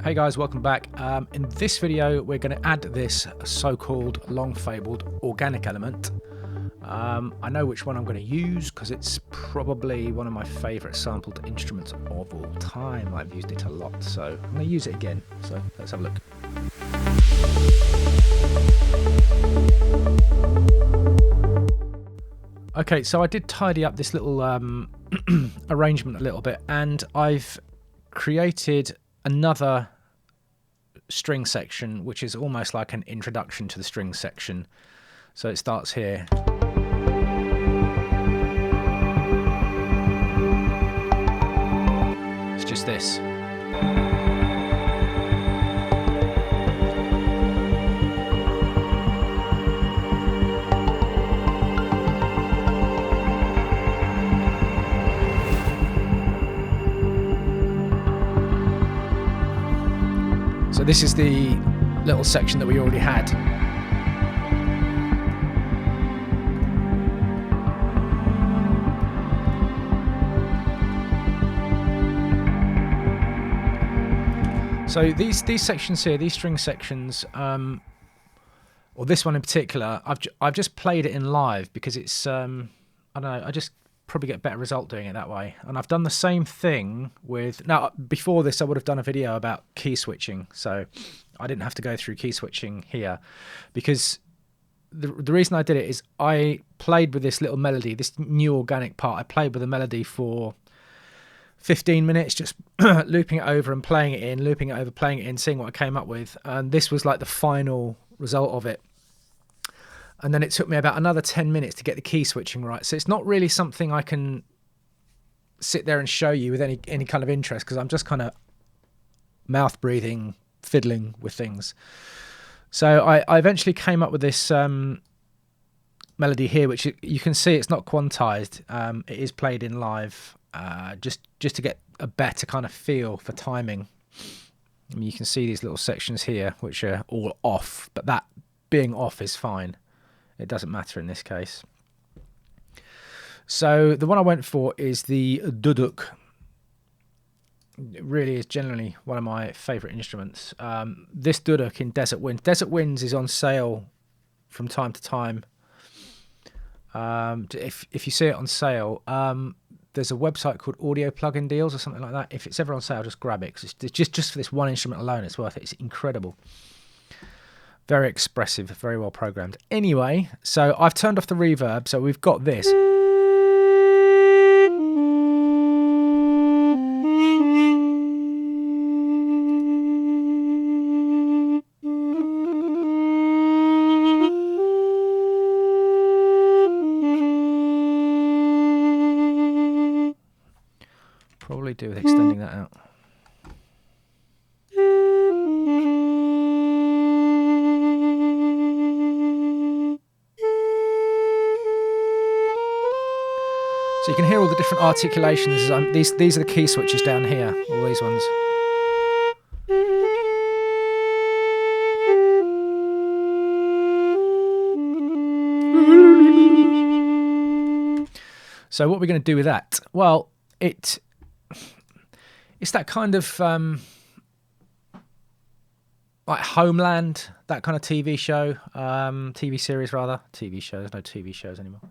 Hey guys, welcome back. In this video we're going to add this so-called long-fabled organic element. I know which one I'm going to use because it's probably one of my favourite sampled instruments of all time. I've used it a lot, so I'm going to use it again. So let's have a look. Okay, so I did tidy up this little arrangement a little bit, and I've created another string section which is almost like an introduction to the string section. So it starts here. It's just this. So this is the little section that we already had. So these sections here, these string sections, or this one in particular, I've just played it in live because it's I don't know, I just probably get a better result doing it that way. And I've done the same thing with, now before this I would have done a video about key switching, so I didn't have to go through key switching here, because the reason I did it is I played with this little melody, this new organic part. I played with the melody for 15 minutes, just looping it over and playing it in, looping it over, playing it in, seeing what I came up with, and this was like the final result of it. And then it took me about another 10 minutes to get the key switching right. So it's not really something I can sit there and show you with any kind of interest, because I'm just kind of mouth breathing, fiddling with things. So I eventually came up with this melody here, which you can see it's not quantized. It is played in live, just to get a better kind of feel for timing. I mean, you can see these little sections here, which are all off, but that being off is fine. It doesn't matter in this case. So the one I went for is the duduk. It really is generally one of my favourite instruments. This duduk in Desert Winds. Desert Winds is on sale from time to time. If you see it on sale, there's a website called Audio Plugin Deals or something like that. If it's ever on sale, just grab it, because it's just for this one instrument alone, it's worth it. It's incredible. Very expressive, very well programmed. Anyway, so I've turned off the reverb, so we've got this. Probably do with extending that out. So you can hear all the different articulations. These are the key switches down here, all these ones. So what are we going to do with that? Well, it's that kind of like Homeland, that kind of TV show, TV series rather. TV show, there's no TV shows anymore.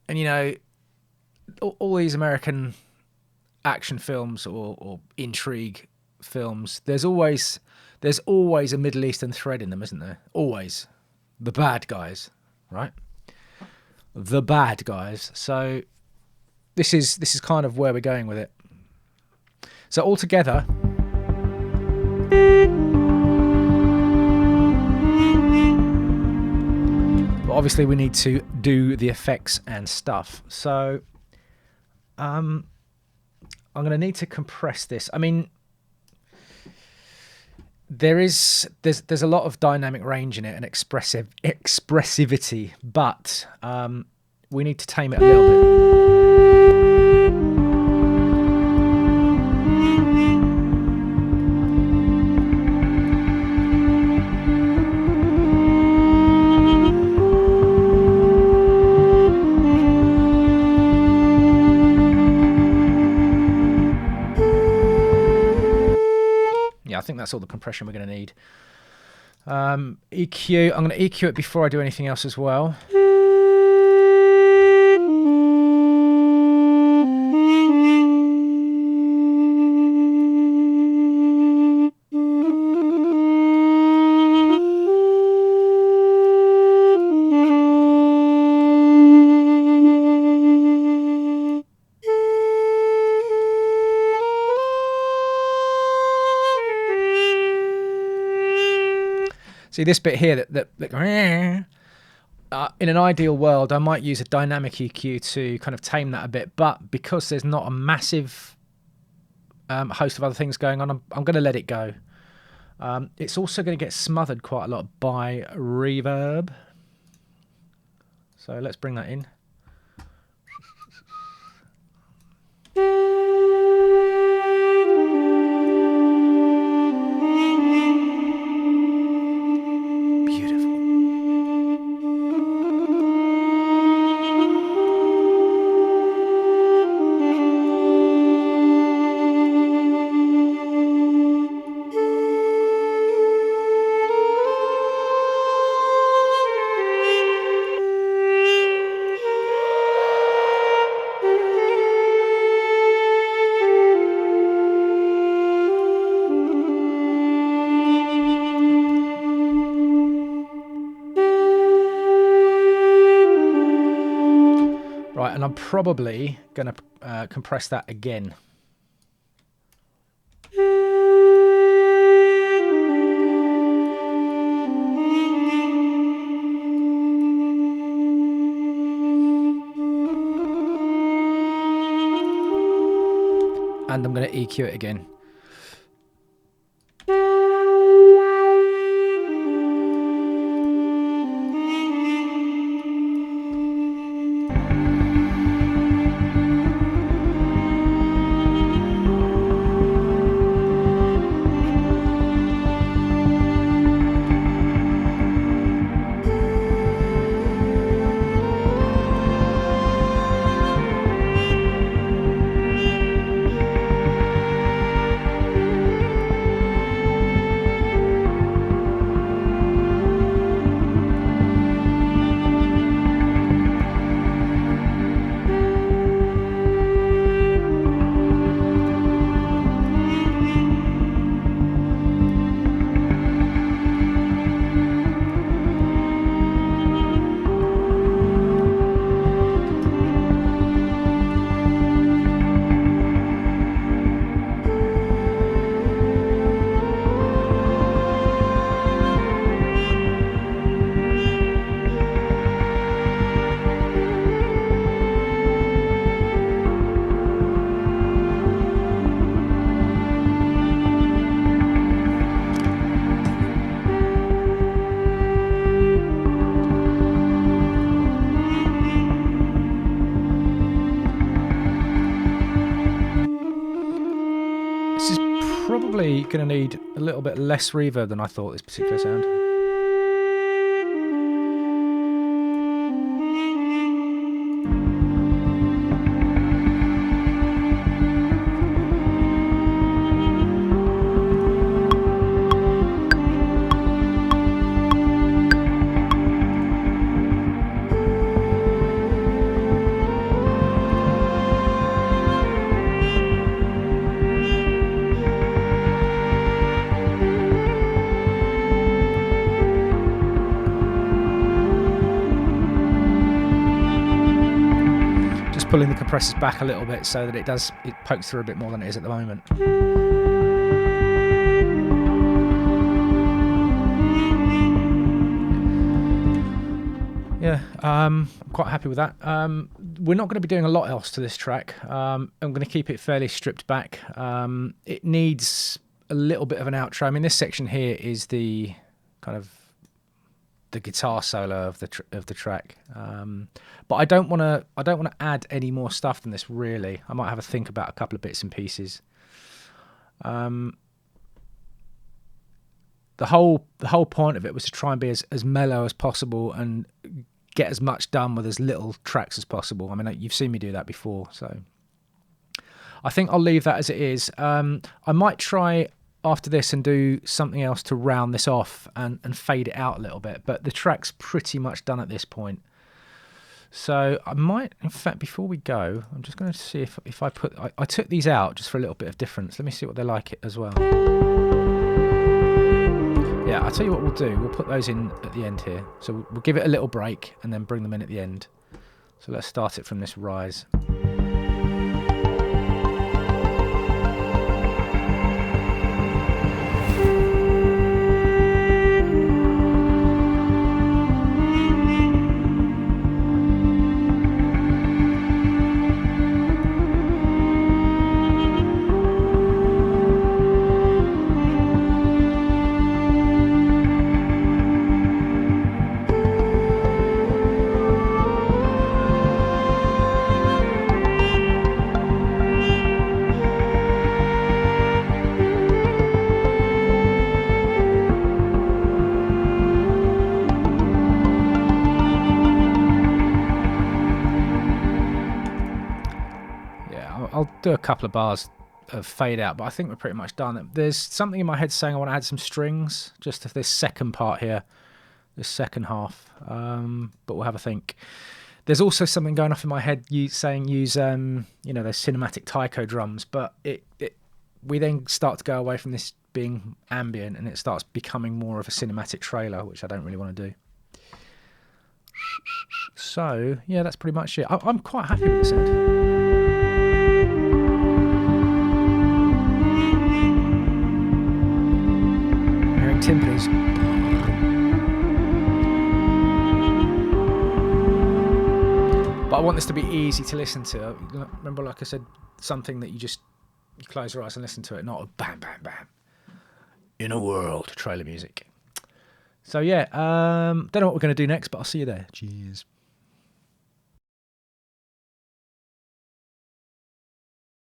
And you know, all these American action films or intrigue films, there's always a Middle Eastern thread in them, isn't there? Always. The bad guys, right? The bad guys. So this is kind of where we're going with it. So altogether, obviously we need to do the effects and stuff. So I'm going to need to compress this. I mean, there's a lot of dynamic range in it and expressivity, but we need to tame it a little bit. Yeah, I think that's all the compression we're going to need. EQ, I'm going to EQ it before I do anything else as well. See this bit here that in an ideal world, I might use a dynamic EQ to kind of tame that a bit, but because there's not a massive host of other things going on, I'm going to let it go. It's also going to get smothered quite a lot by reverb. So let's bring that in. Right, and I'm probably going to compress that again. And I'm going to EQ it again. Probably going to need a little bit less reverb than I thought this particular sound. Pulling the compressors back a little bit so that it pokes through a bit more than it is at the moment. Yeah, I'm quite happy with that. We're not going to be doing a lot else to this track. I'm going to keep it fairly stripped back. It needs a little bit of an outro. I mean, this section here is the kind of the guitar solo of the track, but I don't want to add any more stuff than this. Really, I might have a think about a couple of bits and pieces. The whole point of it was to try and be as mellow as possible and get as much done with as little tracks as possible. I mean, you've seen me do that before, so I think I'll leave that as it is. I might try after this and do something else to round this off and fade it out a little bit. But the track's pretty much done at this point. So I might, in fact, before we go, I'm just going to see if I put... I took these out just for a little bit of difference. Let me see what they're like it as well. Yeah, I'll tell you what we'll do. We'll put those in at the end here. So we'll give it a little break and then bring them in at the end. So let's start it from this rise. I'll do a couple of bars of fade out, but I think we're pretty much done. There's something in my head saying I want to add some strings just to this second part here, this second half, but we'll have a think. There's also something going off in my head saying use those cinematic taiko drums, but we then start to go away from this being ambient and it starts becoming more of a cinematic trailer, which I don't really want to do. So yeah, that's pretty much it. I'm quite happy with this end. Timpanis. But I want this to be easy to listen to. Remember, like I said, something that you close your eyes and listen to it, not a bam, bam, bam. In a world, trailer music. So yeah, don't know what we're going to do next, but I'll see you there. Cheers.